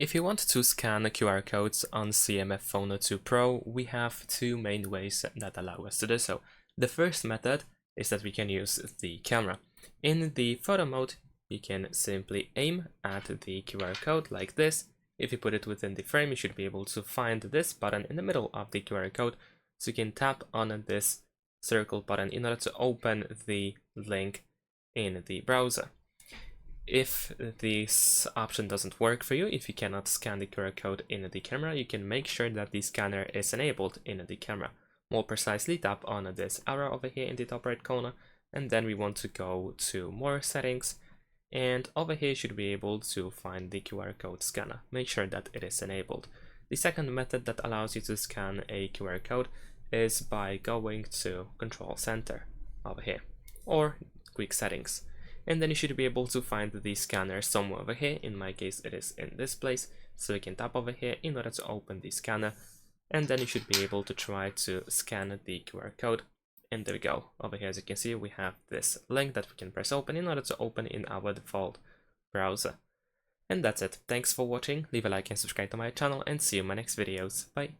If you want to scan QR codes on CMF Phono 2 Pro, we have two main ways that allow us to do so. The first method is that we can use the camera. In the photo mode, you can simply aim at the QR code like this. If you put it within the frame, you should be able to find this button in the middle of the QR code. So you can tap on this circle button in order to open the link in the browser. If this option doesn't work for you, if you cannot scan the QR code in the camera, you can make sure that the scanner is enabled in the camera. More precisely, tap on this arrow over here in the top right corner, and then we want to go to more settings, and over here you should be able to find the QR code scanner. Make sure that it is enabled. The second method that allows you to scan a QR code is by going to Control Center over here, or Quick Settings. And then you should be able to find the scanner somewhere over here. In my case, it is in this place. So you can tap over here in order to open the scanner. And then you should be able to try to scan the QR code. And there we go. Over here, as you can see, we have this link that we can press open in order to open in our default browser. And that's it. Thanks for watching. Leave a like and subscribe to my channel, and see you in my next videos. Bye.